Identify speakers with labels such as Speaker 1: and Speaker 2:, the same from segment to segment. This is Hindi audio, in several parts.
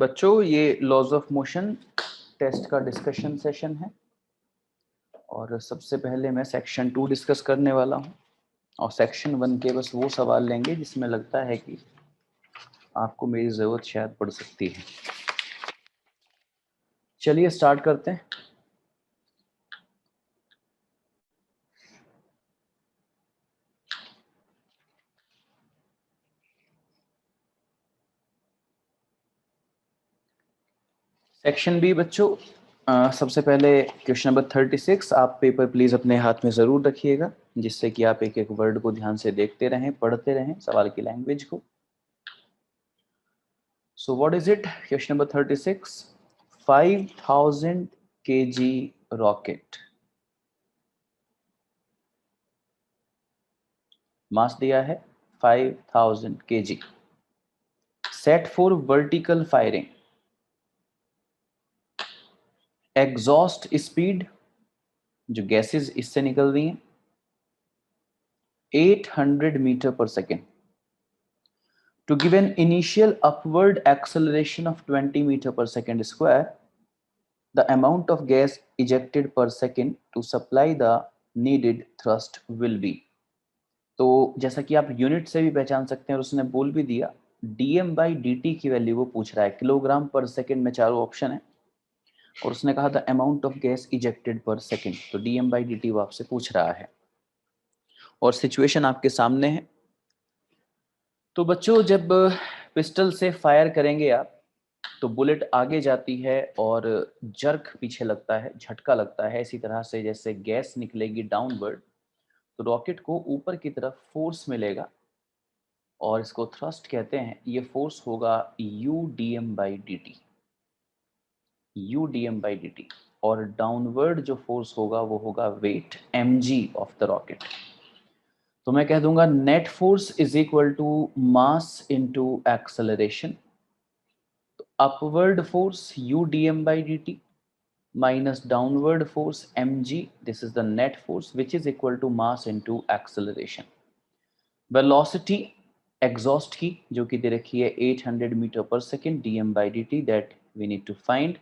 Speaker 1: बच्चों, ये लॉज ऑफ मोशन टेस्ट का डिस्कशन सेशन है और सबसे पहले मैं सेक्शन 2 डिस्कस करने वाला हूँ और सेक्शन 1 के बस वो सवाल लेंगे जिसमें लगता है कि आपको मेरी ज़रूरत शायद पड़ सकती है। चलिए स्टार्ट करते हैं। सेक्शन बी बच्चों, सबसे पहले क्वेश्चन नंबर 36। आप पेपर प्लीज अपने हाथ में ज़रूर रखिएगा जिससे कि आप एक एक वर्ड को ध्यान से देखते रहें, पढ़ते रहें सवाल की लैंग्वेज को। So what is it? Question number 36, 5000 kg rocket, mass दिया है 5000 kg, set for vertical firing, exhaust speed जो गैसेस इससे निकल रही हैं 800 मीटर पर second, to give an initial upward acceleration of 20 meter per second square, the amount of gas ejected per second to supply the needed thrust will be। तो जैसा कि आप यूनिट से भी पहचान सकते हैं और उसने बोल भी दिया, dm/dt की वैल्यू वो पूछ रहा है, किलोग्राम पर सेकेंड में चारों ऑप्शन है और उसने कहा the amount of gas ejected पर सेकेंड, तो dm/dt वो आपसे पूछ रहा है और सिचुएशन आपके सामने है। तो बच्चों, जब पिस्टल से फायर करेंगे आप तो बुलेट आगे जाती है और जर्क पीछे लगता है, झटका लगता है, इसी तरह से जैसे गैस निकलेगी डाउनवर्ड तो रॉकेट को ऊपर की तरफ फोर्स मिलेगा और इसको थ्रस्ट कहते हैं। ये फोर्स होगा udm/dt, udm/dt, और डाउनवर्ड जो फोर्स होगा वो होगा weight mg of the rocket. तो मैं कह दूंगा net force is equal to mass into acceleration. तो upward force udm/dt minus downward force mg, this is the net force which is equal to mass into acceleration। velocity exhaust की जो कि दे रखी है 800 मीटर पर second, dm/dt that we need to find।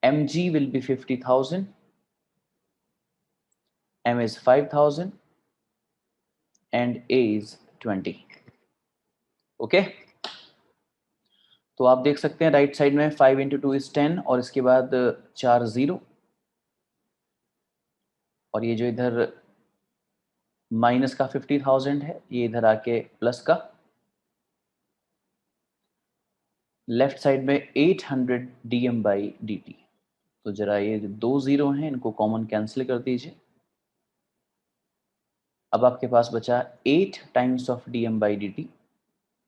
Speaker 1: mg will be 50,000, m is 5,000 and a is 20। okay? तो आप देख सकते हैं राइट साइड में 5 into 2 is 10 और इसके बाद 4 0 और ये जो इधर माइनस का 50,000 है ये इधर आके प्लस का, लेफ्ट साइड में 800 dm/dt। तो जरा ये दो जीरो हैं इनको कॉमन कैंसिल कर दीजिए। अब आपके पास बचा 8 times of dm/dt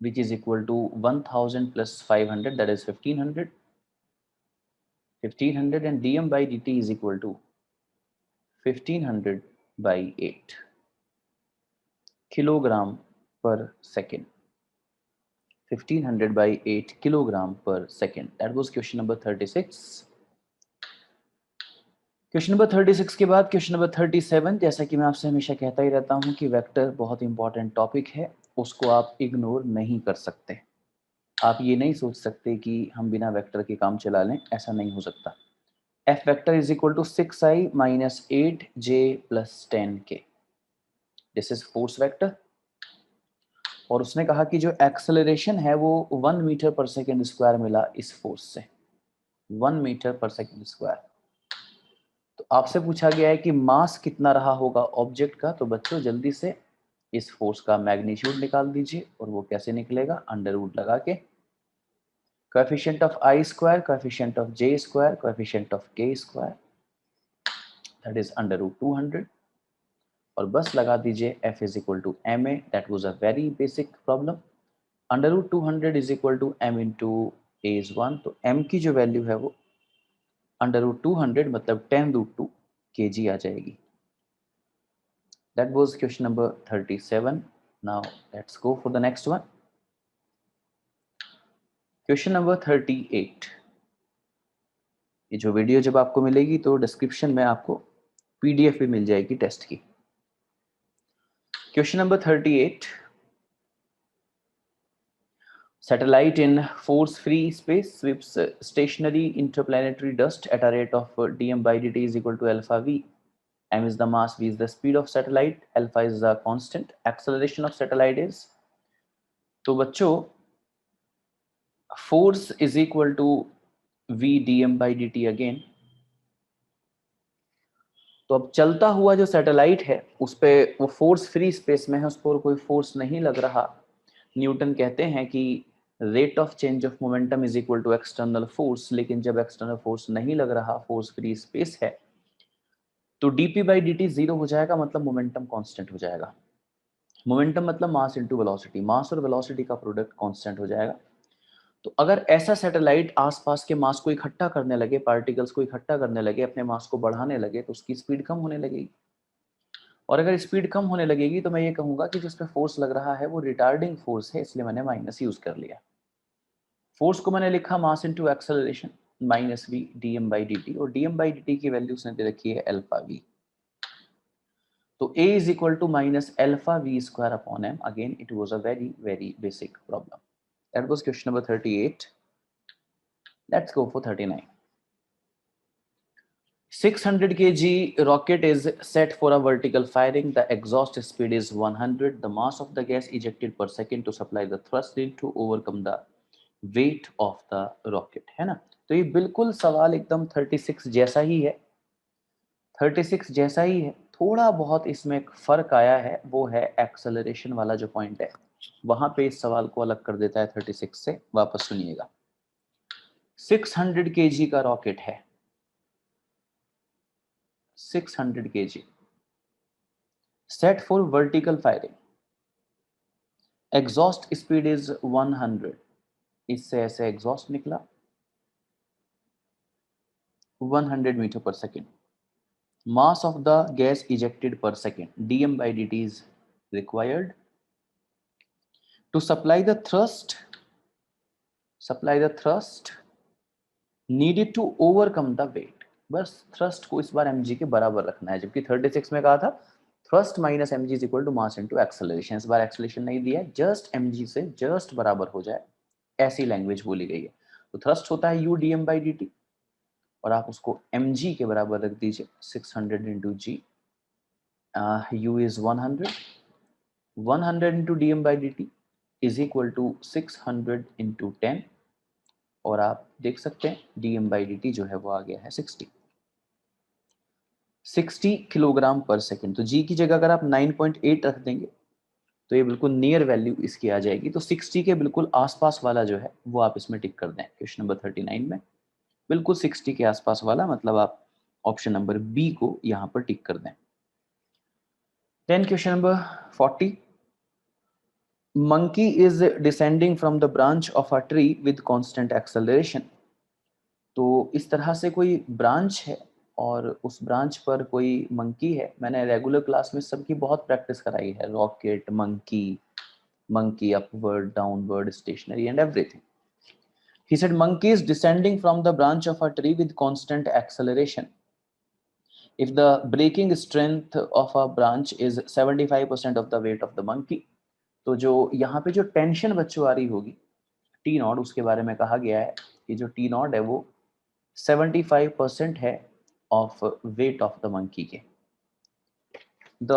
Speaker 1: which is equal to 1000 plus 500, that is 1500, 1500 and dm/dt is equal to 1500 by 8 kilogram पर second, 1500 by 8 kilogram per second। That was question number 36। Question number 36 के बाद क्वेश्चन नंबर 37। जैसा कि मैं आपसे हमेशा कहता ही रहता हूं कि वेक्टर बहुत इंपॉर्टेंट टॉपिक है, उसको आप इग्नोर नहीं कर सकते। आप ये नहीं सोच सकते कि हम बिना वेक्टर के काम चला लें, ऐसा नहीं हो सकता। F vector is equal to 6i minus 8j plus 10k, this is force vector. और उसने कहा कि जो एक्सेलरेशन है वो 1 मीटर पर सेकेंड स्क्वायर मिला इस फोर्स से, 1 मीटर पर सेकेंड स्क्वायर। तो आपसे पूछा गया है कि मास कितना रहा होगा ऑब्जेक्ट का, तो बच्चों जल्दी से इस फोर्स का मैग्नीट्यूड निकाल दीजिए। और वो कैसे निकलेगा? अंडर रूट लगा के, coefficient of i square, coefficient of j square, coefficient of k square, that is under root 200। और बस लगा दीजिए f is equal to ma, that was a very basic problem. Under root 200 is equal to m into a is 1, तो m की जो वैल्यू है वो अंडर रूट 200 मतलब 10√2 kg आ जाएगी। That was question number 37। Now let's go for the next one। Question number 38। ये जो वीडियो जब आपको मिलेगी तो डिस्क्रिप्शन में आपको पीडीएफ भी मिल जाएगी टेस्ट की। Question number 38। Satellite in force-free space sweeps stationary interplanetary dust at a rate of dm by dt is equal to alpha v. M is the mass, v is the speed of satellite, alpha is the constant. Acceleration of satellite is, तो बच्चों force is equal to v dm by dt again. तो अब चलता हुआ जो सैटेलाइट है उस पे वो फोर्स फ्री स्पेस में है, उस पर कोई फोर्स नहीं लग रहा. न्यूटन कहते हैं कि rate of change of momentum is equal to external force, लेकिन जब एक्सटर्नल फोर्स नहीं लग रहा, फोर्स फ्री स्पेस है, तो dp बाई dt जीरो हो जाएगा, मतलब मोमेंटम कांस्टेंट हो जाएगा. मोमेंटम मतलब मास इनटू वेलोसिटी, मास और वेलोसिटी का प्रोडक्ट कांस्टेंट हो जाएगा. तो अगर ऐसा सैटेलाइट आसपास के मास को इकट्ठा करने लगे, पार्टिकल्स को इकट्ठा करने लगे, अपने मास को बढ़ाने लगे, तो उसकी स्पीड कम होने लगेगी. और अगर स्पीड कम होने लगेगी तो मैं ये कहूंगा कि जिस पे फोर्स लग रहा है वो रिटार्डिंग फोर्स है, इसलिए मैंने माइनस यूज कर लिया. फोर्स को मैंने लिखा mass into acceleration minus v dm by dt, और dm बाई dt की वैल्यू उसने दे रखी है अल्फा v. तो a is equal to minus alpha v square upon m. Again it was a very very basic problem. That was question number 38. Let's go for 39. 600 kg rocket is set for a vertical firing. The exhaust speed is 100. The mass of the gas ejected per second to supply the thrust need to overcome the weight of the rocket. है ना. तो ये बिल्कुल सवाल एकदम 36 जैसा ही है. 36 जैसा ही है. थोड़ा बहुत इसमें एक फर्क आया है, वो है एक्सेलरेशन वाला जो पॉइंट है, वहां पे इस सवाल को अलग कर देता है 36 से. वापस सुनिएगा. 600 kg का रॉकेट है, 600 kg set for vertical firing. Exhaust speed is 100. इससे ऐसे एग्जॉस्ट निकला 100 मीटर पर second. Mass of the gas ejected per second, dm by dt is required to supply the thrust needed to overcome the weight. बस thrust को इस बार mg के बराबर रखना है, जबकि 36 में कहा था thrust माइनस mg is equal to mass into acceleration. इस बार एक्सेलरेशन नहीं दिया है, जस्ट mg से जस्ट बराबर हो जाए, ऐसी लैंग्वेज बोली गई है. तो थ्रस्ट होता है u dm by dt, और आप उसको mg के बराबर रख दीजिए. 600 into g, u is 100. 100 into dm by dt is equal to 600 into 10, और आप देख सकते हैं dm by dt जो है वो आ गया है 60 किलोग्राम पर सेकेंड. तो जी की जगह अगर आप 9.8 रख देंगे तो ये बिल्कुल नियर वैल्यू इसकी आ जाएगी. तो 60 के बिल्कुल आसपास वाला जो है वो आप इसमें टिक कर दें. क्वेश्चन नंबर 39 में बिल्कुल 60 के आसपास वाला, मतलब आप ऑप्शन नंबर बी को यहां पर टिक कर दें. Then question number 40. Monkey is descending from the branch of a tree with constant acceleration. तो इस तरह से कोई ब्रांच है और उस ब्रांच पर कोई मंकी है. मैंने रेगुलर क्लास में सबकी बहुत प्रैक्टिस कराई है, rocket, monkey upward, downward, stationary and everything. He said monkey is descending from the branch of a tree with constant acceleration. If the breaking strength of a branch is 75% of the weight of the monkey, तो जो यहाँ पे जो टेंशन बच्चों आ रही होगी टी नॉट, उसके बारे में कहा गया है कि जो टी नॉट है वो 75% है of weight of the monkey के. The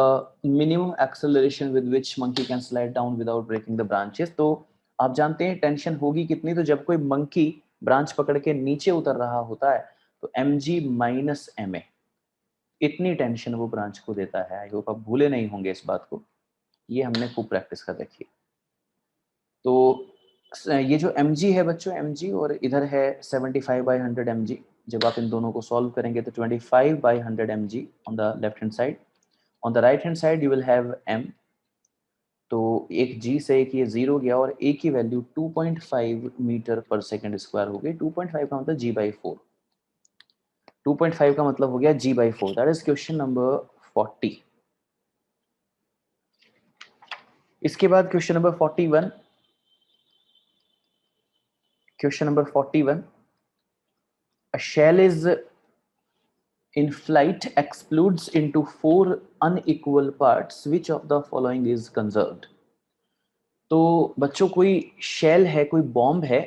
Speaker 1: minimum acceleration with which monkey can slide down without breaking the branches. तो आप जानते हैं टेंशन होगी कितनी. तो जब कोई मंकी ब्रांच पकड़ के नीचे उतर रहा होता है तो mg माइनस ma, इतनी टेंशन वो ब्रांच को देता है. आई होप आप भूले नहीं होंगे इस बात को, ये हमने खूब प्रैक्टिस कर रखी है. तो ये जो mg है बच्चों, mg और इधर है 75 by 100 mg. जब आप इन दोनों को सॉल्व करेंगे तो 25 by 100 mg on the left hand side. On the right hand side you will have m. तो एक g से एक ये 0 गया और a की वैल्यू 2.5 मीटर पर सेकेंड स्क्वायर हो गई. 2.5 का मतलब g by 4. 2.5 का मतलब हो गया g by 4. That is question number 40. इसके बाद question number 41. Question number 41. A shell is in flight explodes into 4 unequal parts. Which of the following is conserved? तो बच्चों कोई शेल है, कोई बॉम्ब है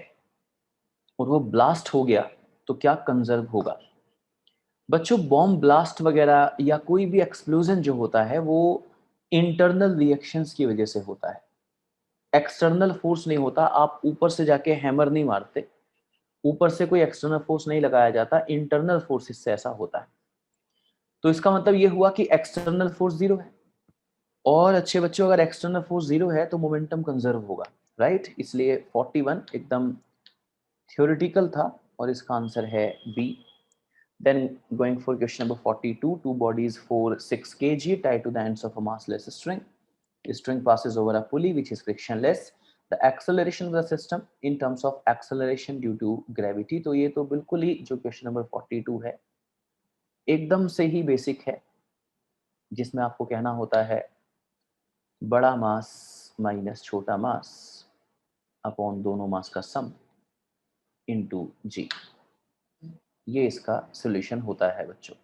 Speaker 1: और वो ब्लास्ट हो गया तो क्या कंजर्व होगा? बच्चों बॉम्ब ब्लास्ट वगैरह या कोई भी एक्सप्लोजन जो होता है वो इंटरनल रिएक्शंस की वजह से होता है, एक्सटर्नल फोर्स नहीं होता। आप ऊपर से जाके हैमर नहीं मारते, ऊपर से कोई एक्सटर्नल फोर्स नहीं लगाया जाता, इंटरनल फोर्स इससे ऐसा होता है। तो इसका मतलब ये हुआ कि एक्सटर्नल फोर्स जीरो है, और अच्छे बच्चों अगर एक्सटर्नल फोर्स जीरो है तो मोमेंटम कंजर्व होगा, राइट? इसलिए 41 एकदम थ्योरेटिकल था और इसका आंसर है B. Then going for question number 42, two bodies 4 6 kg tied to the ends of a massless string. The string passes over a pulley which is frictionless. The acceleration of the system in terms of acceleration due to gravity. तो ये तो बिल्कुल ही जो क्वेश्चन नंबर 42 है एकदम से ही बेसिक है, जिसमें आपको कहना होता है बड़ा मास माइनस छोटा मास अपॉन दोनों मास का सम इनटू जी। ये इसका सॉल्यूशन होता है बच्चों।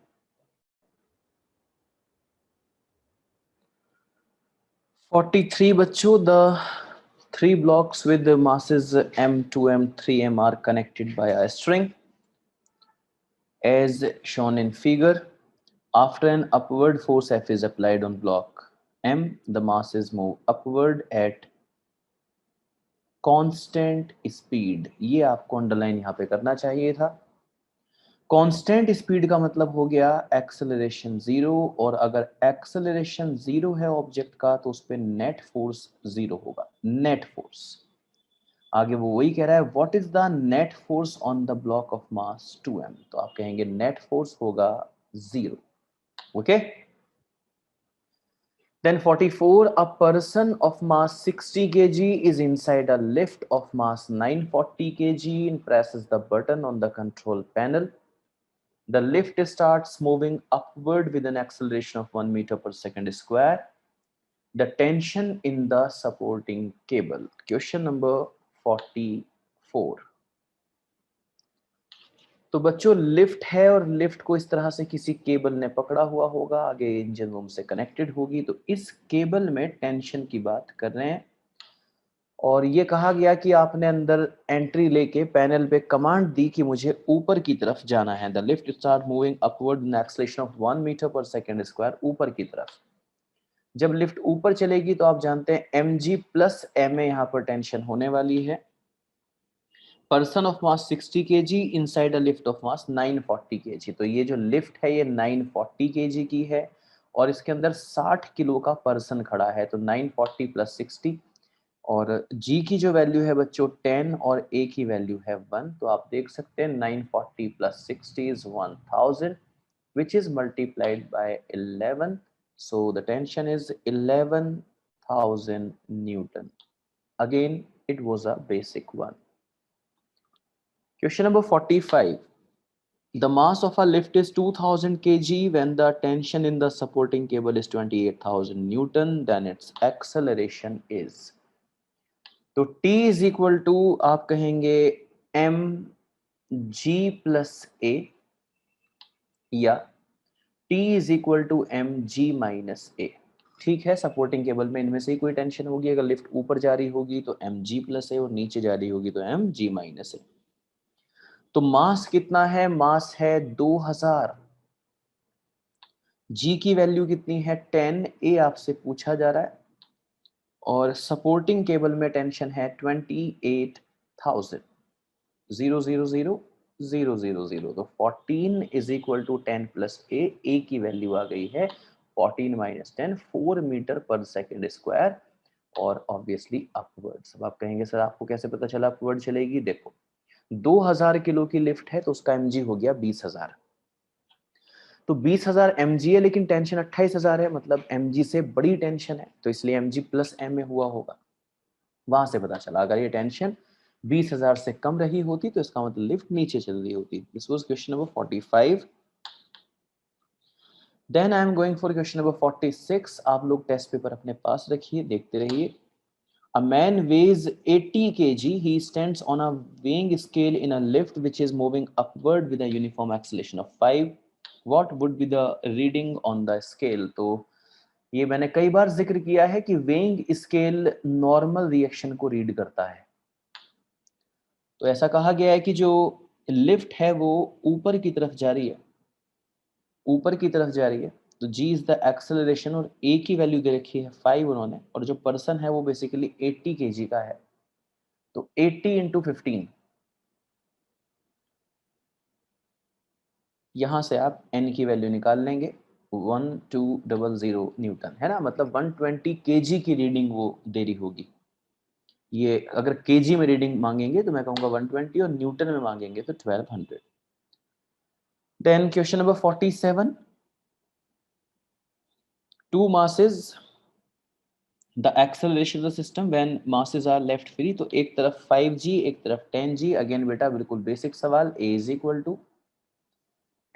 Speaker 1: 43 बच्चों, the three blocks with the masses m, 2m, 3m are connected by a string as shown in figure. After an upward force F is applied on block m, the masses move upward at constant speed. ये आपको अंडरलाइन यहाँ पे करना चाहिए था। कांस्टेंट स्पीड का मतलब हो गया एक्सेलरेशन जीरो, और अगर एक्सेलरेशन जीरो है ऑब्जेक्ट का तो उस पर नेट फोर्स जीरो होगा, नेट फोर्स। आगे वो वही कह रहा है what is the net force on the block of mass 2m, तो आप कहेंगे नेट फोर्स होगा zero. Okay, then 44, a person of mass 60 kg is inside a lift of mass 940 kg and presses the button on the control panel. The lift starts moving upward with an acceleration of 1 meter per second square. The tension in the supporting cable. Question number 44. तो बच्चों लिफ्ट है और लिफ्ट को इस तरह से किसी केबल ने पकड़ा हुआ होगा, आगे इंजन रूम से कनेक्टेड होगी। तो इस केबल में टेंशन की बात कर रहे हैं, और ये कहा गया कि आपने अंदर एंट्री लेके पैनल पे कमांड दी कि मुझे ऊपर की तरफ जाना है। The lift start moving upward in acceleration of 1 metre per second square, ऊपर की तरफ। जब लिफ्ट ऊपर चलेगी तो आप जानते हैं mg प्लस ma यहाँ पर टेंशन होने वाली है। Person of mass 60 kg inside a lift of mass 940 kg, तो ये जो लिफ्ट है ये 940 kg की है और इसके अंदर 60 किलो का पर्सन खड़ा है। तो 940 प्लस 60, और g की जो वैल्यू है बच्चों 10 और a की वैल्यू है 1, तो आप देख सकते हैं 940 plus 60 is 1000 which is multiplied by 11, so the tension is 11,000 Newton. Again it was a basic one. Question number 45. The mass of a lift is 2000 kg when the tension in the supporting cable is 28,000 Newton, then its acceleration is. तो T is equal to आप कहेंगे m g plus a या T is equal to m g minus a। ठीक है, सपोर्टिंग केबल में इनमें से ही कोई टेंशन होगी। अगर लिफ्ट ऊपर जा रही होगी तो m g प्लस a और नीचे जा रही होगी तो m g माइनस a। तो मास कितना है? मास है 2000। g की वैल्यू कितनी है? 10, a आपसे पूछा जा रहा है, और सपोर्टिंग केबल में टेंशन है 28,000। 0 0 0 0 0 0, तो 14 is equal to 10 plus a की वैल्यू आ गई है 14 माइनस 10, 4 मीटर पर सेकेंड स्क्वायर, और ऑब्वियसली अपवर्ड्स। अब आप कहेंगे सर आपको कैसे पता चला अपवर्ड चलेगी? देखो 2000 किलो की लिफ्ट है तो उसका mg हो गया 20,000, तो 20,000 mg है लेकिन टेंशन 28,000 है, मतलब mg से बड़ी टेंशन है, तो इसलिए mg प्लस m में हुआ होगा। वहां से पता चला अगर ये टेंशन 20,000 से कम रही होती तो इसका मतलब लिफ्ट नीचे चल रही होती। This was question number 45। Then I am going for question number 46। आप लोग टेस्ट पेपर अपने पास रखिए, देखते रहिए। A man weighs 80 kg. He stands on a weighing scale in a lift which is moving upward with a uniform acceleration of 5. What would be the reading on the scale? तो ये मैंने कई बार जिक्र किया है कि वेइंग स्केल नॉर्मल रिएक्शन को रीड करता है। तो ऐसा कहा गया है कि जो लिफ्ट है वो ऊपर की तरफ जा रही है, ऊपर की तरफ जा रही है, तो g इज द एक्सेलरेशन और a की वैल्यू दे रखी है 5 उन्होंने, और जो पर्सन है वो बेसिकली 80 kg का है, तो 80 इंटू 15, यहां से आप n की वैल्यू निकाल लेंगे, 1200 न्यूटन है ना, मतलब 120 kg की रीडिंग वो दे रही होगी। ये अगर kg में रीडिंग मांगेंगे तो मैं कहूंगा 120, और न्यूटन में मांगेंगे तो 1200। Then question number 47, two masses the acceleration of the system when masses are left free. तो एक तरफ 5g एक तरफ 10g। अगेन बेटा बिल्कुल बेसिक सवाल, a is equal to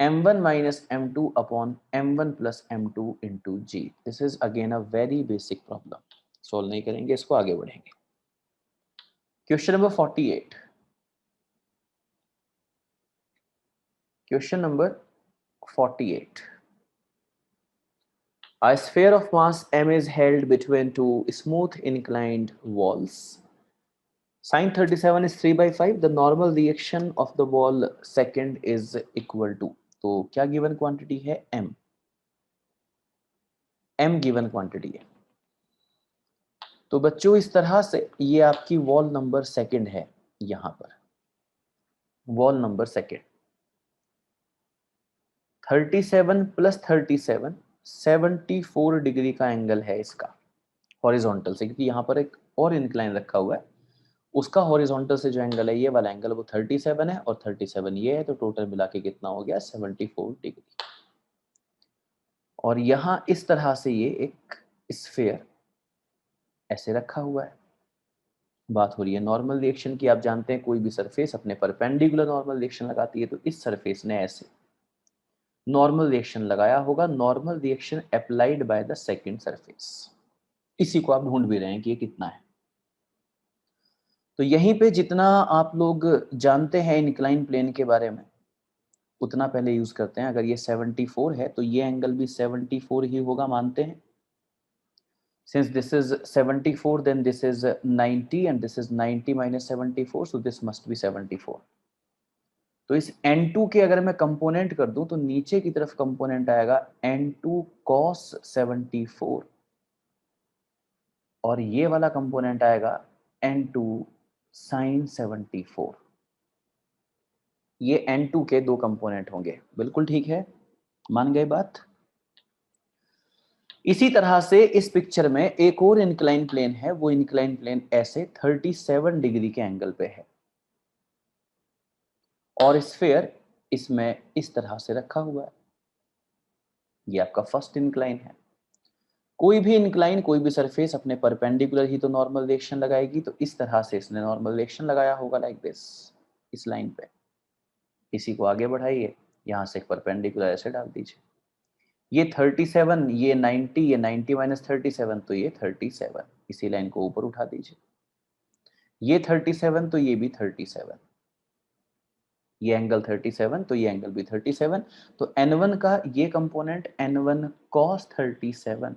Speaker 1: m1 minus m2 upon m1 plus m2 into g। This is again a very basic problem, solve नहीं करेंगे इसको, आगे बढ़ेंगे। Question number 48, question number 48, a sphere of mass m is held between two smooth inclined walls. Sin 37 is 3 by 5. The normal reaction of the wall second is equal to, तो क्या गिवन क्वांटिटी है, m, m गिवन क्वांटिटी है। तो बच्चों इस तरह से ये आपकी वॉल नंबर सेकंड है, यहां पर wall number second 37 plus 37 74 degree का एंगल है इसका हॉरिजॉन्टल से, क्योंकि यहाँ पर एक और इंक्लाइन रखा हुआ है, उसका हॉरिजॉन्टल से जो एंगल है ये वाला एंगल वो 37 है, और 37 ये है, तो टोटल मिला के कितना हो गया 74 डिग्री। और यहां इस तरह से ये एक स्फीयर ऐसे रखा हुआ है। बात हो रही है नॉर्मल रिएक्शन की, आप जानते हैं कोई भी सरफेस अपने परपेंडिकुलर नॉर्मल रिएक्शन लगाती है, तो इस सरफेस ने ऐसे नॉर्मल रिएक्शन लगाया होगा, normal reaction applied by the second surface. इसी को आप ढूंढ भी रहे हैं कि ये कितना है। तो यहीं पे जितना आप लोग जानते हैं इंक्लाइन प्लेन के बारे में उतना पहले यूज करते हैं। अगर ये 74 है तो ये एंगल भी 74 ही होगा, मानते हैं। Since this is 74, then this is 90 and this is 90 minus 74, so this must be 74. तो इस n2 के अगर मैं कंपोनेंट कर दूं तो नीचे की तरफ कंपोनेंट आएगा n2 cos 74, और ये वाला कंपोनेंट आएगा n2 sin 74। ये n2 के दो कंपोनेंट होंगे, बिल्कुल ठीक है, मान गए बात। इसी तरह से इस पिक्चर में एक और इंक्लाइन प्लेन है, वो इंक्लाइन प्लेन ऐसे 37 डिग्री के एंगल पे है, और स्फीयर इसमें इस तरह से रखा हुआ है। ये आपका फर्स्ट इंक्लाइन है। कोई भी इंक्लाइन, कोई भी सरफेस अपने परपेंडिकुलर ही तो नॉर्मल रिएक्शन लगाएगी, तो इस तरह से इसने नॉर्मल रिएक्शन लगाया होगा, लाइक दिस, इस लाइन पे। इसी को आगे बढ़ाइए, यहां से एक परपेंडिकुलर ऐसे डाल दीजिए। ये 37, ये 90, ये 90 माइनस 37, तो ये 37, इसी लाइन को ऊपर उठा दीजिए। ये 37, तो ये भी 37, ये एंगल 37, तो ये एंगल भी 37। तो n1 का ये कंपोनेंट n1 cos 37,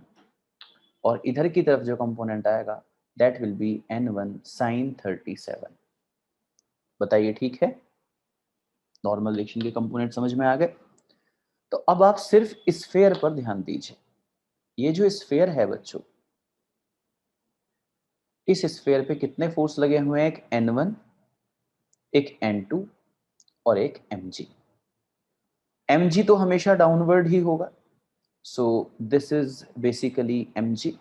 Speaker 1: और इधर की तरफ जो कंपोनेंट आएगा that will be n1 sin 37। बताइए ठीक है, नॉर्मल रिएक्शन के कंपोनेंट समझ में आ गए। तो अब आप सिर्फ स्फीयर पर ध्यान दीजिए। ये जो स्फीयर है बच्चों, इस स्फीयर पे कितने फोर्स लगे हुए हैं, एक n1, एक n2 और एक mg। mg तो हमेशा डाउनवर्ड ही होगा, so this is basically mg।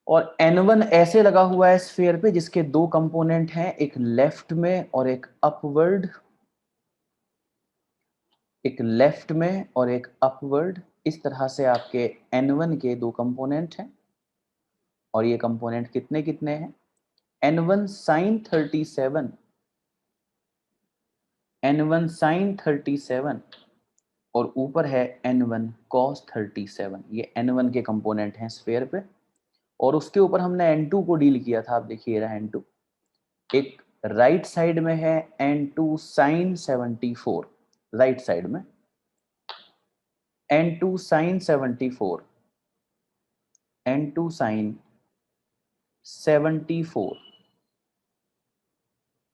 Speaker 1: और n1 ऐसे लगा हुआ है स्फीयर पे जिसके दो कंपोनेंट हैं, एक लेफ्ट में और एक अपवर्ड, एक लेफ्ट में और एक अपवर्ड। इस तरह से आपके n1 के दो कंपोनेंट हैं, और ये कंपोनेंट कितने कितने हैं, n1 sin 37, n1 sin 37, और ऊपर है n1 cos 37। ये n1 के कंपोनेंट हैं स्फीयर पे, और उसके ऊपर हमने n2 को डील किया था। आप देखिए रहा n2 एक राइट साइड में है, n2 sin 74 राइट साइड में, N2 sin 74, N2 sin 74,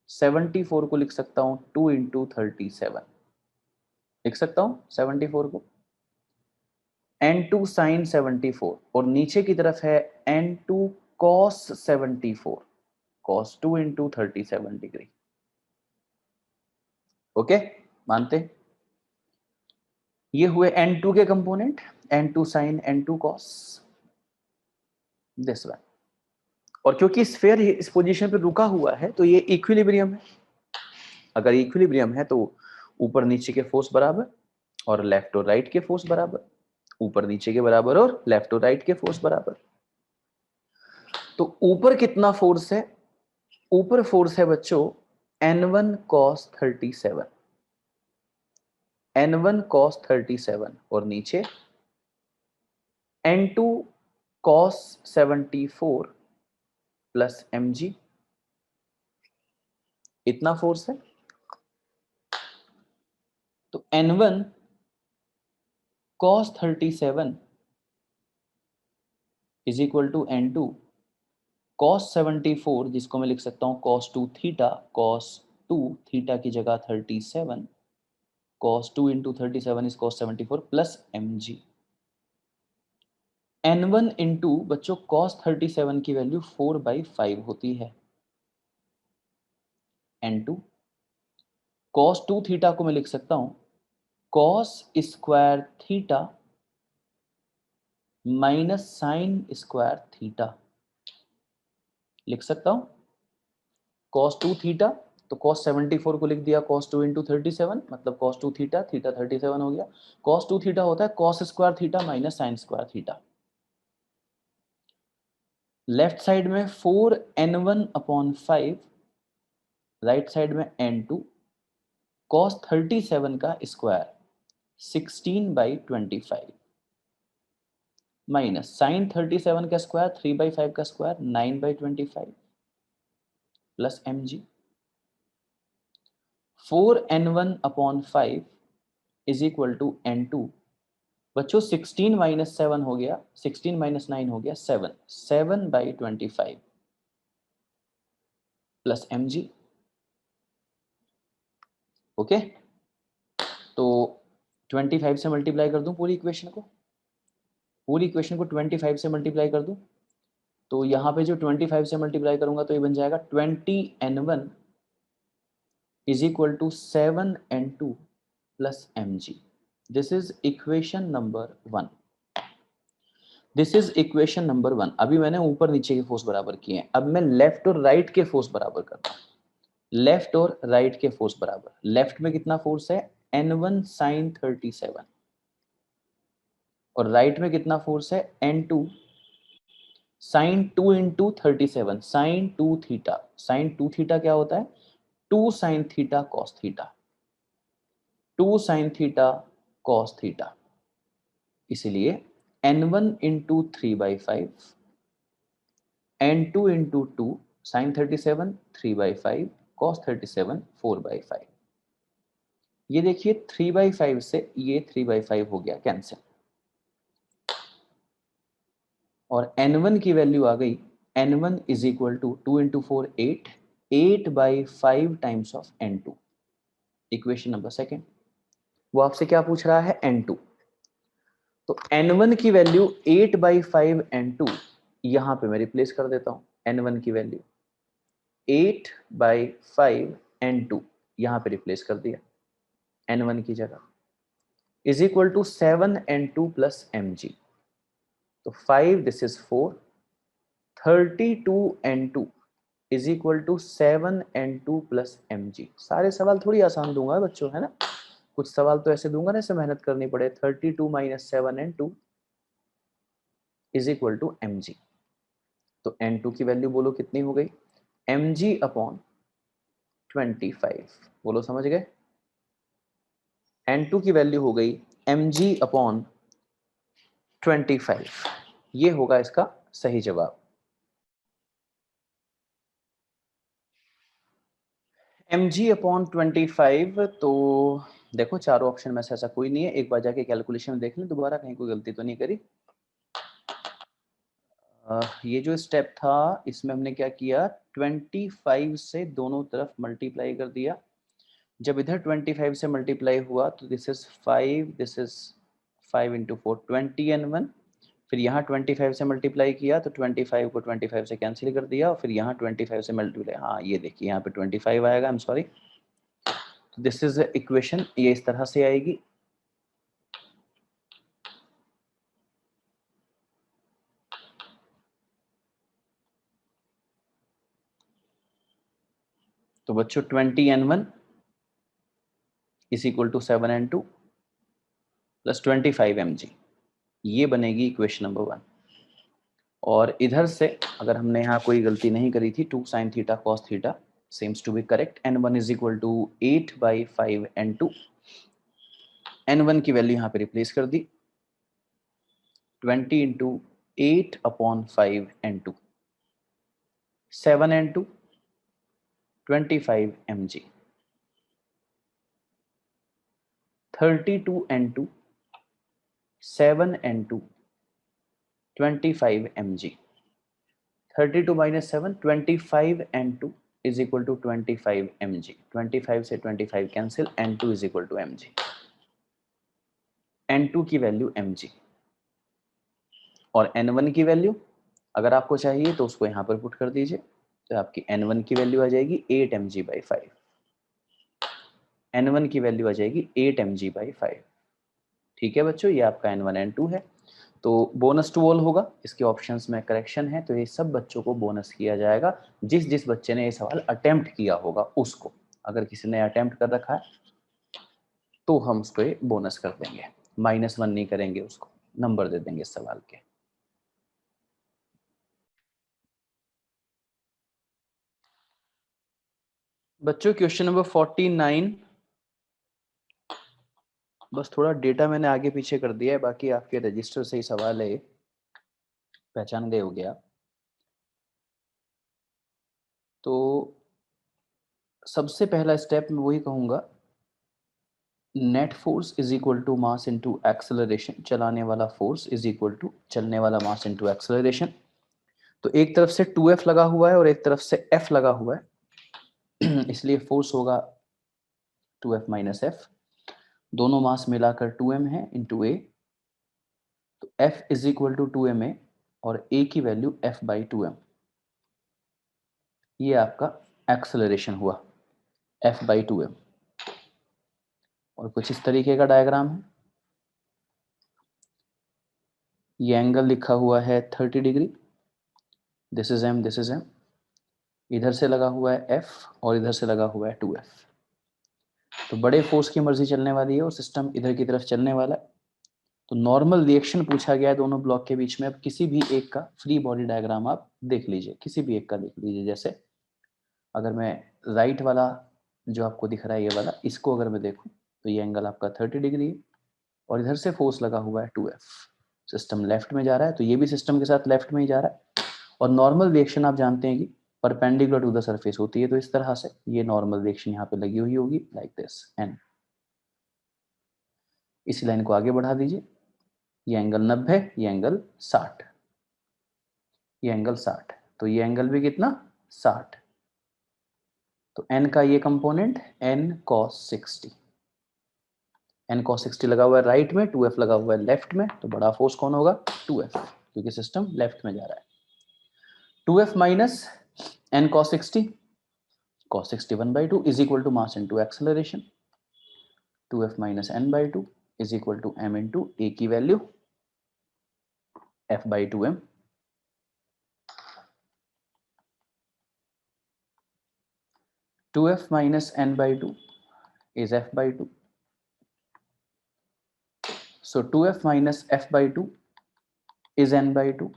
Speaker 1: 74 को लिख सकता हूं 2 इंटू 37, लिख सकता हूं 74 को N2 sin 74, और नीचे की तरफ है N2 cos 74, cos 2 into 37 degree. Okay, मानते? ये हुए N2 के component, N2 sin N2 cos, this one. और क्योंकि स्फीयर इस पोजीशन पे रुका हुआ है तो ये इक्विलिब्रियम है। अगर इक्विलिब्रियम है तो ऊपर नीचे के फोर्स बराबर और लेफ्ट और राइट के फोर्स बराबर, ऊपर नीचे के बराबर और लेफ्ट और राइट के फोर्स बराबर। तो ऊपर कितना फोर्स है? ऊपर फोर्स है बच्चों N1 cos 37, N1 cos 37, और नीचे N2 cos 74 प्लस mg, इतना फोर्स है। तो N1 cos 37 is equal to N2 cos 74, जिसको मैं लिख सकता हूं cos 2 थीटा, cos 2 थीटा की जगह 37, cos 2 into 37 is cos 74 plus mg। N1 into बच्चों cos 37 की वैल्यू 4/5 होती है। N2 cos 2 थीटा को मैं लिख सकता हूं cos square theta minus sine square theta, लिख सकता हूं cos 2 थीटा, तो cos 74 को लिख दिया cos 2 इंटू 37, मतलब cos 2 थीटा, थीटा 37 हो गया। cos 2 थीटा होता है cos square theta minus sine square theta. Left side में 4n1 अपॉन 5, राइट साइड में n2 cos 37 का स्क्वायर 16/25 माइनस साइन 37 का स्क्वायर 3/5 का square 9/25 plus mg। 4n1 upon 5 is equal to n2। बच्चों 16 माइनस 7 हो गया, 16 माइनस 9 हो गया 7, 7/25 प्लस mg। ओके, तो 25 से मल्टीप्लाई कर दूं पूरी इक्वेशन को, पूरी इक्वेशन को 25 से मल्टीप्लाई कर दूं, तो यहाँ पे जो 25 से मल्टीप्लाई करूंगा तो ये बन जाएगा 20n1 is equal to 7n2 plus mg। This is equation number 1। This is equation number 1। अभी मैंने ऊपर नीचे के फोर्स बराबर किए हैं, अब मैं लेफ्ट और राइट के फोर्स बराबर करता हूँ। लेफ्ट और राइट के फोर्स बराबर, लेफ्ट में कितना फोर्स है N1 sin 37, और राइट में कितना फोर्स है N2 sin 2 into 37, sin 2 theta. sin 2 theta क्या होता है 2 sin theta cos theta, 2 sin theta cos theta. इसलिए N1 into 3/5, N2 into 2 sin 37 3/5 cos 37 4/5। ये देखिए 3/5 से ये 3/5 हो गया कैंसिल, और N1 की वैल्यू आ गई N1 is equal to 2 into 4 8, 8/5 times of N2। Equation number second. वो आपसे क्या पूछ रहा है N2, तो N1 की वैल्यू 8/5 N2, यहां पे मैं रिप्लेस कर देता हूं। N1 की वैल्यू 8/5 N2 यहां पे रिप्लेस कर दिया N1 की जगह, is equal to 7n2 plus mg। तो 5 this is 4, 32n2 is equal to 7n2 plus mg। सारे सवाल थोड़ी आसान दूंगा बच्चों, है ना, कुछ सवाल तो ऐसे दूंगा ना ऐसे मेहनत करनी पड़े। 32 minus 7n2 is equal to mg। तो n2 की वैल्यू बोलो कितनी हो गई mg अपॉन 25, बोलो समझ गए। n2 की वैल्यू हो गई mg अपॉन 25, ये होगा इसका सही जवाब। mg अपॉन 25, तो देखो चारों ऑप्शन में से ऐसा कोई नहीं है, एक बार जाके कैलकुलेशन देख लें दोबारा, कहीं कोई गलती तो नहीं करी। ये जो स्टेप था इसमें हमने क्या किया, 25 से दोनों तरफ मल्टीप्लाई कर दिया। जब इधर 25 से मल्टीप्लाई हुआ तो this is 5, this is 5 into 4 20 n1। फिर यहाँ 25 से मल्टीप्लाई किया तो 25 को 25 से कैंसिल कर दिया, और फिर यहाँ 25 से मल्टीप्लाई, हाँ ये देखिए यहाँ पे 25 आएगा, I am sorry. This is equation, ये इस तरह से आएगी। तो बच्चों 20n1 is equal to 7n2 plus 25 mg, ये बनेगी इक्वेशन नंबर 1। और इधर से अगर हमने यहाँ कोई गलती नहीं करी थी, 2 sin theta cos theta seems to be correct। n1 is equal to 8/5 n2। n1 की वैल्यू यहाँ पे रिप्लेस कर दी, 20 into 8/5 n2, 7 n2 25 mg, 32 n2 7 n2 25 mg। 32 minus 7 25 n2 is equal to 25 mg। 25 से 25 cancel, n2 is equal to mg। n2 की वैल्यू mg और n1 की वैल्यू अगर आपको चाहिए तो उसको यहाँ पर पुट कर दीजिए, तो आपकी n1 की वैल्यू आ जाएगी 8 mg/5। n1 की वैल्यू आ जाएगी 8 mg/5। ठीक है बच्चों, ये आपका n1 n2 है। तो बोनस टू ऑल होगा, इसके ऑप्शंस में करेक्शन है, तो ये सब बच्चों को बोनस किया जाएगा। जिस जिस बच्चे ने ये सवाल अटेम्प्ट किया होगा उसको, अगर किसी ने अटेम्प्ट कर रखा है तो हम उसको बोनस कर देंगे, -1 नहीं करेंगे, उसको नंबर दे देंगे इस सवाल के। बच्चों क्वेश्चन नंबर 49, बस थोड़ा डेटा मैंने आगे पीछे कर दिया है, बाकी आपके रजिस्टर से ही सवाल है, पहचान गए हो गया। तो सबसे पहला स्टेप मैं वही कहूंगा, net force is equal to mass into acceleration. चलाने वाला फोर्स इज इक्वल टू चलने वाला मास इनटू एक्सेलरेशन। तो एक तरफ से 2F लगा हुआ है और एक तरफ से F लगा हुआ है इसलिए फोर्स होगा 2F माइनस F। दोनों मास मिलाकर 2m है इंटू A। तो F is equal to 2ma और A की वैल्यू F/2m। ये आपका एक्सेलरेशन हुआ F/2m। और कुछ इस तरीके का डायग्राम है, ये एंगल लिखा हुआ है 30 degree, this is m, this is m। इधर से लगा हुआ है F और इधर से लगा हुआ है 2F। तो बड़े फोर्स की मर्जी चलने वाली है और सिस्टम इधर की तरफ चलने वाला है। तो नॉर्मल रिएक्शन पूछा गया है दोनों ब्लॉक के बीच में। अब किसी भी एक का फ्री बॉडी डायग्राम आप देख लीजिए, किसी भी एक का देख लीजिए। जैसे अगर मैं राइट वाला जो आपको दिख रहा है ये वाला, इसको अगर मैं देखूं तो ये एंगल आपका 30 डिग्री है और इधर से फोर्स लगा हुआ है 2F। सिस्टम लेफ्ट में जा रहा है तो ये भी सिस्टम के साथ लेफ्ट में ही जा रहा है। और नॉर्मल रिएक्शन आप जानते हैं कि परपेंडिकुलर टू द सरफेस होती है, तो इस तरह से ये नॉर्मल रिएक्शन यहाँ पे लगी हुई होगी लाइक दिस एन। इस लाइन को आगे बढ़ा दीजिए, ये एंगल 90, ये एंगल 60, ये एंगल 60, तो ये एंगल भी कितना 60। तो n का ये component n cos 60, n cos 60 लगा हुआ है राइट में, 2F लगा हुआ है लेफ्ट में, तो बड़ा फोर्स कौन होगा 2F, क्योंकि सिस्टम लेफ्ट में जा रहा है। 2F minus n cos 60, cos 60 1/2 is equal to mass into acceleration. 2F minus n/2 is equal to m into a की value F/2m। Two F minus n/2 is F/2, so 2F minus F/2 is n/2,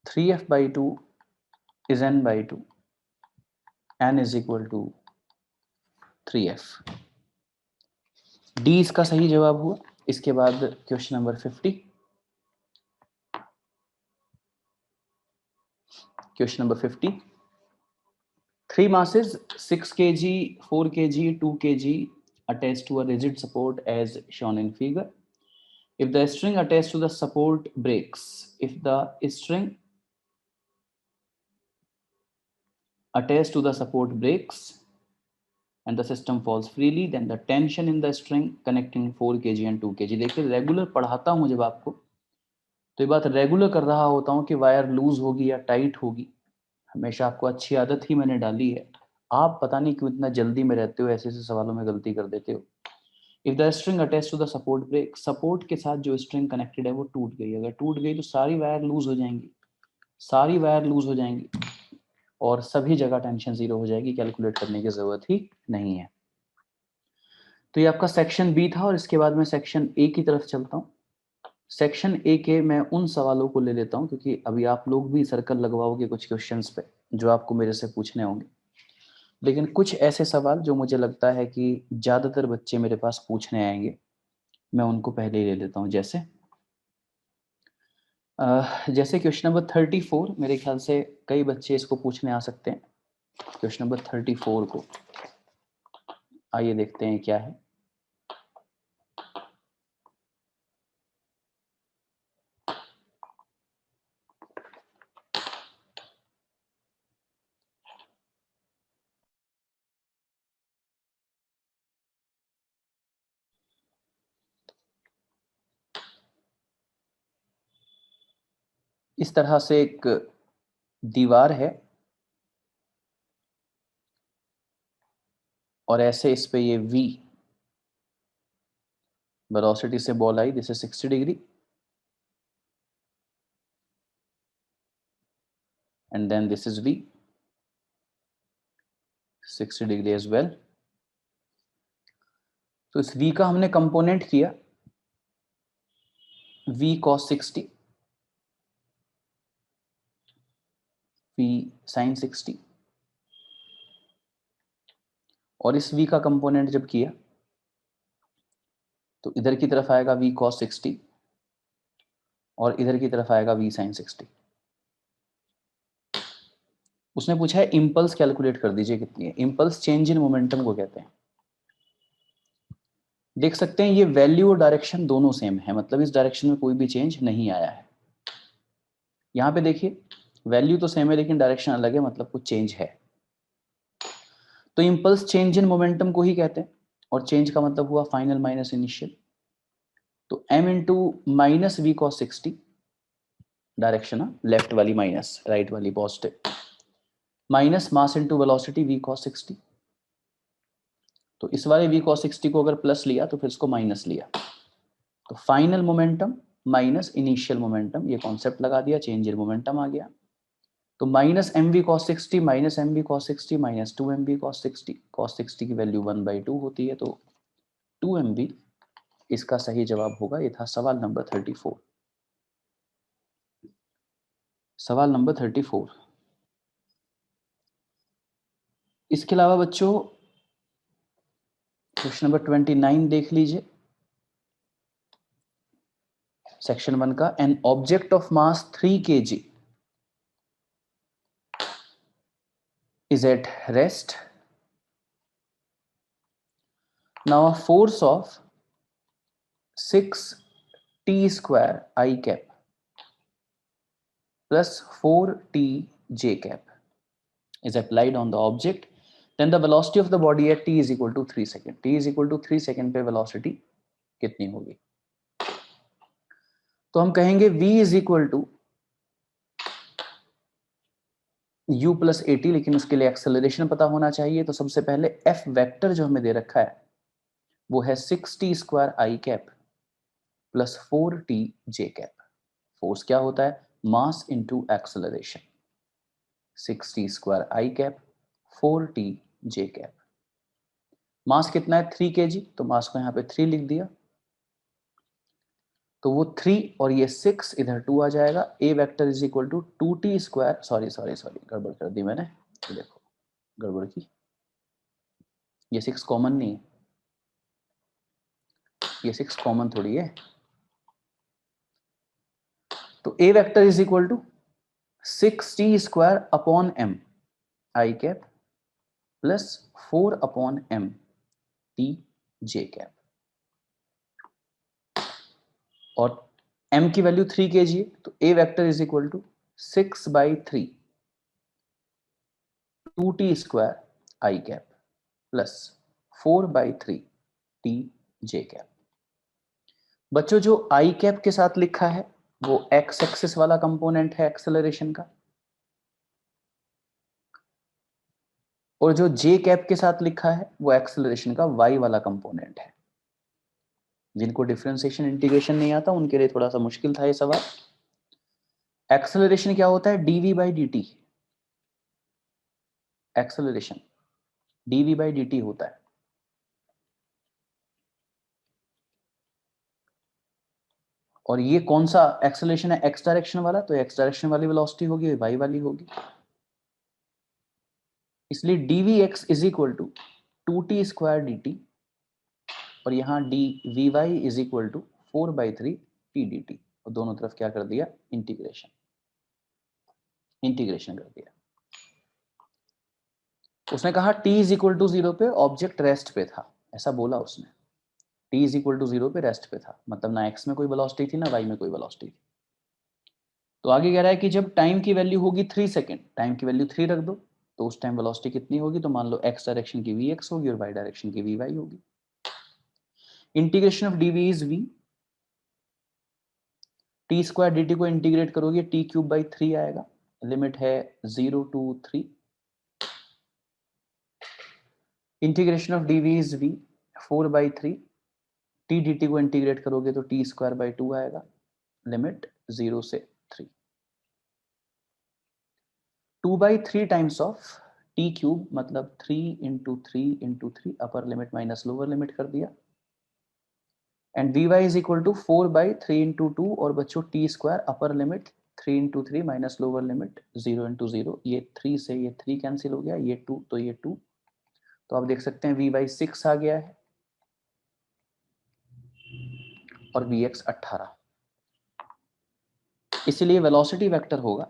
Speaker 1: 3F/2 is n/2, n is equal to 3F। D इसका सही जवाब हुआ। इसके बाद question number 50, question number 50, 3 masses 6 kg, 4 kg, 2 kg attached to a rigid support as shown in figure. If the string attached to the support breaks, if the string attached to the support breaks and the system falls freely, then the tension in the string connecting 4 kg and 2 kg. देखिए रेगुलर पढ़ाता हूँ जब आपको तो ये बात रेगुलर कर रहा होता हूँ कि वायर लूज होगी या टाइट होगी, हमेशा आपको अच्छी आदत ही मैंने डाली है। आप पता नहीं क्यों इतना जल्दी में रहते हो, ऐसे ऐसे सवालों में गलती कर देते हो। If the string attach to the support break, support के साथ जो स्ट्रिंग कनेक्टेड है वो टूट गई, अगर टूट गई तो सारी वायर लूज हो जाएंगी, सारी वायर लूज हो जाएंगी और सभी जगह टेंशन जीरो हो जाएगी, कैलकुलेट करने की जरूरत ही नहीं है। तो ये आपका सेक्शन बी था और इसके बाद मैं सेक्शन ए की तरफ चलता हूँ। सेक्शन ए के मैं उन सवालों को ले लेता हूँ क्योंकि अभी आप लोग भी सर्कल लगवाओगे कुछ क्वेश्चंस पे जो आपको मेरे से पूछने होंगे, लेकिन कुछ ऐसे सवाल जो मुझे लगता है कि ज़्यादातर बच्चे मेरे पास पूछने आएंगे, मैं उनको पहले ही ले लेता हूँ। जैसे क्वेश्चन नंबर 34, मेरे ख्याल से कई बच्चे इसको पूछने आ सकते हैं। क्वेश्चन नंबर 34 को आइए देखते हैं क्या है। इस तरह से एक दीवार है और ऐसे इस पे ये v वेलोसिटी से बॉल आई, this is 60 degree and then this is v 60 degree as well. तो इस v का हमने कंपोनेंट किया v cos 60, v sin 60, और इस v का कंपोनेंट जब किया तो इधर की तरफ आएगा v cos 60 और इधर की तरफ आएगा v sin 60। उसने पूछा है इंपल्स कैलकुलेट कर दीजिए कितनी है। इंपल्स चेंज इन मोमेंटम को कहते हैं। देख सकते हैं ये वैल्यू और डायरेक्शन दोनों सेम है, मतलब इस डायरेक्शन में कोई भी चेंज नहीं आया है। यहां पे देखिए वैल्यू तो सेम है लेकिन डायरेक्शन अलग है, मतलब कुछ चेंज है। तो इंपल्स चेंज इन मोमेंटम को ही कहते हैं और चेंज का मतलब हुआ फाइनल माइनस इनिशियल। तो m into minus v cos 60, direction लेफ्ट वाली माइनस राइट वाली positive, minus mass into velocity v cos 60। तो इस वाले v cos 60 को अगर प्लस लिया तो फिर इसको माइनस लिया, तो final momentum minus initial momentum, ये कॉन्सेप्ट लगा दिया, चेंज इन मोमेंटम आ गया। तो minus m v cos 60 minus m v cos 60 minus 2 m v cos 60, cos 60 की वैल्यू 1/2 होती है, तो 2 एम वी इसका सही जवाब होगा। ये था सवाल नंबर 34। सवाल नंबर 34। इसके अलावा बच्चों क्वेश्चन नंबर 29 देख लीजिए, सेक्शन 1 का। An object of mass 3 kg is at rest. Now a force of 6t square I cap plus 4t j cap is applied on the object. Then the velocity of the body at t is equal to 3 second. t is equal to 3 second पे velocity कितनी होगी? तो हम कहेंगे v is equal to u plus at, लेकिन उसके लिए एक्सेलरेशन पता होना चाहिए। तो सबसे पहले f वेक्टर जो हमें दे रखा है वो है 6t square i cap plus 4t j cap. Force क्या होता है? Mass into acceleration. 6t square i cap 4t j cap. Mass कितना है? 3 kg, तो मास को यहाँ पे 3 लिख दिया, तो वो 3 और ये 6 इधर 2 आ जाएगा। A vector is equal to 2t square, sorry गड़बड़ कर दी मैंने, ये देखो गड़बड़ की, ये 6 कॉमन नहीं है, ये 6 कॉमन थोड़ी है। तो a vector is equal to 6t square upon m i cap plus 4/m t j cap, और m की वैल्यू 3 kg है, तो a vector is equal to 6/3 2t square i cap plus 4/3 t j cap. बच्चों जो i कैप के साथ लिखा है वो x एक्सिस वाला कंपोनेंट है एक्सेलरेशन का, और जो j कैप के साथ लिखा है वो एक्सेलरेशन का y वाला कंपोनेंट है। जिनको डिफरेंशिएशन इंटीग्रेशन नहीं आता उनके लिए थोड़ा सा मुश्किल था ये सवाल। एक्सेलरेशन क्या होता है? dv/dt, एक्सेलरेशन dv/dt होता है। और ये कौन सा एक्सेलरेशन है? एक्स डायरेक्शन वाला, तो एक्स डायरेक्शन वाली वेलोसिटी होगी, वाई वाली होगी। इसलिए dvx is equal to 2t square dt, और यहाँ dvy is equal to 4/3 t dt, और दोनों तरफ क्या कर दिया? इंटीग्रेशन, इंटीग्रेशन कर दिया। उसने कहा t इज इक्वल टू 0 पे ऑब्जेक्ट रेस्ट पे था, ऐसा बोला उसने। t इज इक्वल टू 0 पे रेस्ट पे था, मतलब ना x में कोई वेलोसिटी थी ना y में कोई वेलोसिटी थी। तो आगे कह रहा है कि जब टाइम की वैल्यू होगी 3 सेकेंड, टाइम की वैल्यू 3 रख दो, तो उस टाइम वेलोसिटी कितनी होगी? तो मान लो x डायरेक्शन की vx होगी और y डायरेक्शन की vy होगी। Integration of dv is v, T square dt को इंटीग्रेट करोगे t³/3 आएगा, लिमिट है 0 to 3। Integration of dv is v 4/3, t dt को इंटीग्रेट करोगे तो t²/2 आएगा, लिमिट 0 से 3। 2/3 टाइम्स ऑफ t³ मतलब 3 × 3 × 3, upper limit minus lower limit कर दिया, and vy is equal to 4/3 × 2, और बच्चों t square upper limit 3 × 3 minus lower limit 0 × 0, ये 3 से ये 3 कैंसिल हो गया, ये 2 तो ये 2, तो आप देख सकते हैं vy 6 आ गया है और vx 18। इसलिए वेलोसिटी वेक्टर होगा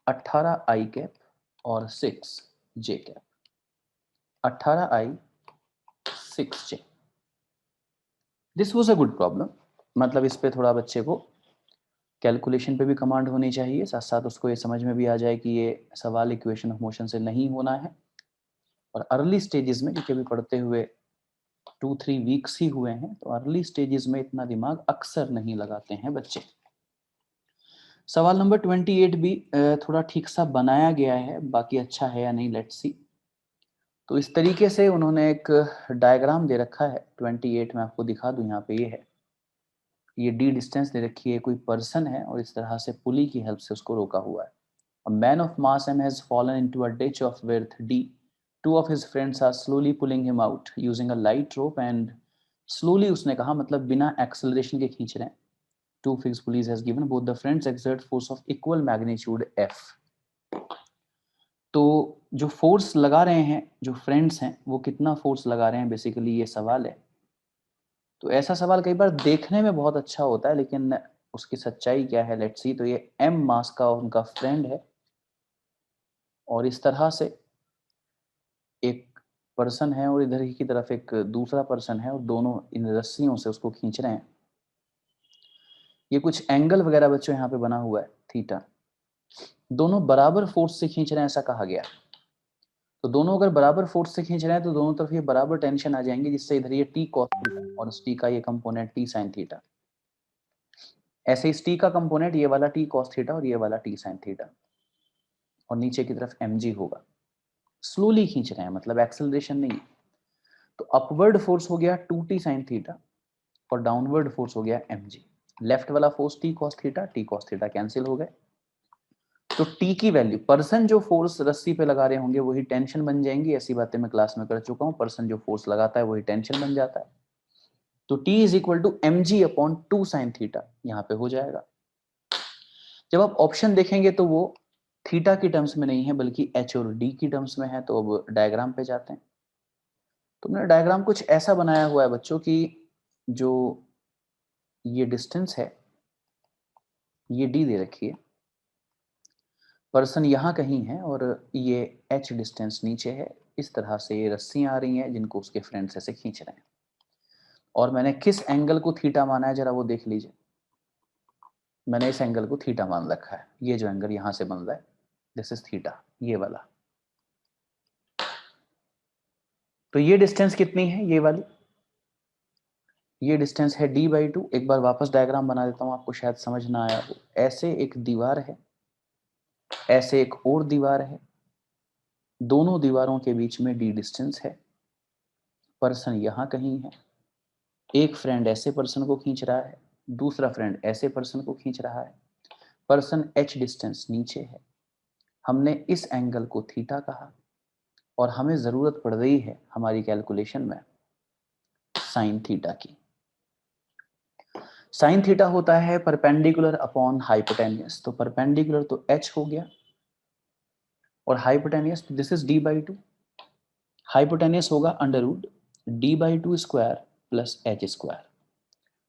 Speaker 1: 18 i कैप और 6 j cap, 18 i 6 j। This was a good problem, मतलब इस पे थोड़ा बच्चे को कैलकुलेशन पे भी कमांड होनी चाहिए, साथ साथ उसको ये समझ में भी आ जाए कि ये सवाल इक्वेशन ऑफ मोशन से नहीं होना है। और अर्ली स्टेजेस में, क्योंकि अभी पढ़ते हुए 2-3 वीक्स ही हुए हैं, तो अर्ली स्टेजेस में इतना दिमाग अक्सर नहीं लगाते हैं बच्चे। सवाल नंबर 28 भी थोड़ा ठीक सा बनाया गया है, बाकी अच्छा है या नहीं लेट्स सी। तो इस तरीके से उन्होंने एक डायग्राम दे रखा है 28 में, आपको दिखा दूं, यहाँ पे ये है, ये डी डिस्टेंस दे रखी है, कोई पर्सन है और इस तरह से पुली की हेल्प से उसको रोका हुआ है। A man of mass m has fallen into a ditch of width d. Two of his friends are slowly pulling him out using a light rope and slowly, उसने कहा मतलब बिना एक्सेलरेशन के खींच रहे हैं। Two fixed pulleys has given, both the friends exert force of equal magnitude F. तो जो फोर्स लगा रहे हैं जो फ्रेंड्स हैं वो कितना फोर्स लगा रहे हैं, बेसिकली ये सवाल है। तो ऐसा सवाल कई बार देखने में बहुत अच्छा होता है, लेकिन उसकी सच्चाई क्या है लेट्स सी। तो ये m मास का उनका फ्रेंड है और इस तरह से एक पर्सन है और इधर की तरफ एक दूसरा पर्सन है और दोनों इन रस्सियों से उसको खींच रहे हैं। ये कुछ एंगल वगैरह बच्चों यहाँ पे बना हुआ है थीटा, दोनों बराबर फोर्स से खींच रहे हैं ऐसा कहा गया। तो दोनों अगर बराबर फोर्स से खींच रहे हैं तो दोनों तरफ ये बराबर टेंशन आ जाएंगे, जिससे इधर ये टी कॉस थीटा और इस टी का ये कंपोनेंट टी साइन थीटा, ऐसे इस टी का कंपोनेंट ये वाला टी कॉस थीटा और ये वाला टी साइन थीटा, और नीचे की तरफ mg होगा। स्लोली खींच रहे हैं मतलब एक्सेलरेशन नहीं। तो अपवर्ड फोर्स हो गया 2t साइन थीटा और डाउनवर्ड फोर्स हो गया mg। लेफ्ट वाला force T cos theta cancel हो गए, तो टी की वैल्यू, पर्सन जो फोर्स रस्सी पे लगा रहे होंगे वही टेंशन बन जाएंगी। ऐसी बातें मैं क्लास में कर चुका हूं, पर्सन जो फोर्स लगाता है वही टेंशन बन जाता है। तो T is equal to mg/2 sine theta यहाँ पे हो जाएगा। जब आप ऑप्शन देखेंगे तो वो थीटा की टर्म्स में नहीं है बल्कि h और d की टर्म्स में है। तो अब डायग्राम पे जाते हैं। तो मैंने डायग्राम कुछ ऐसा बनाया हुआ है बच्चों की, जो ये डिस्टेंस है ये d दे रखी है, पर्सन यहाँ कहीं है और ये h डिस्टेंस नीचे है, इस तरह से ये रस्सियां आ रही हैं जिनको उसके फ्रेंड्स ऐसे खींच रहे हैं, और मैंने किस एंगल को थीटा माना है जरा वो देख लीजिए। मैंने इस एंगल को थीटा मान रखा है, ये जो एंगल यहां से बन रहा है दिस इज थीटा, ये वाला। तो ये डिस्टेंस कितनी है, ये वाली, ये डिस्टेंस है d/2। एक बार वापस डायग्राम बना देता हूं, आपको शायद समझ ना आया हो। ऐसे एक दीवार है, ऐसे एक और दीवार है, दोनों दीवारों के बीच में d डिस्टेंस है। पर्सन यहां कहीं है, एक फ्रेंड ऐसे पर्सन को खींच रहा है, दूसरा फ्रेंड ऐसे पर्सन को खींच रहा है। पर्सन h डिस्टेंस नीचे है, हमने इस एंगल को थीटा कहा, और हमें जरूरत पड़ रही है हमारी कैलकुलेशन में साइन थीटा की। साइन थीटा होता है परपेंडिकुलर अपॉन हाइपोटेन्यूस, तो परपेंडिकुलर तो h हो गया, और hypotenuse this is d/2। Hypotenuse होगा √d/2 square plus h square.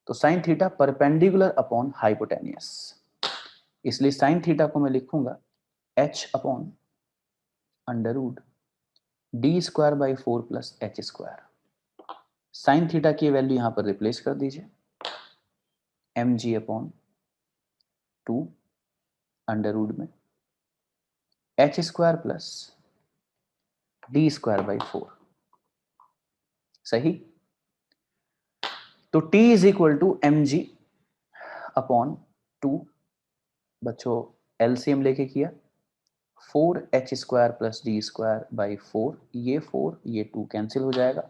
Speaker 1: तो sine theta perpendicular upon hypotenuse, इसलिए साइन थीटा को मैं लिखूंगा h upon √d²/4 plus h square. Sine theta की वैल्यू यहां पर रिप्लेस कर दीजिए, mg अपॉन 2 अंडर रूट में h स्क्वायर प्लस d²/4। सही। तो t is equal to mg upon 2, बच्चों एलसीएम लेके किया, 4h² प्लस d²/4, ये 4 ये 2 कैंसिल हो जाएगा।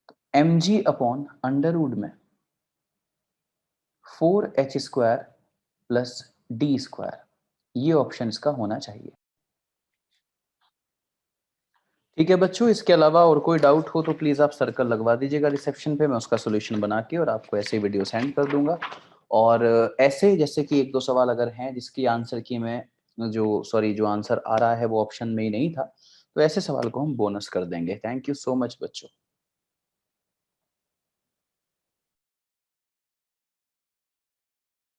Speaker 1: तो mg अपॉन अंडर रूट में 4h² प्लस d², ये ऑप्शन इसका होना चाहिए। ठीक है बच्चों, इसके अलावा और कोई डाउट हो तो प्लीज़ आप सर्कल लगवा दीजिएगा रिसेप्शन पे, मैं उसका सोल्यूशन बना के और आपको ऐसे वीडियो सेंड कर दूंगा। और ऐसे जैसे कि 1-2 सवाल अगर हैं जिसकी आंसर की मैं जो आंसर आ रहा है वो ऑप्शन में ही नहीं था, तो ऐसे सवाल को हम बोनस कर देंगे। थैंक यू सो मच बच्चों।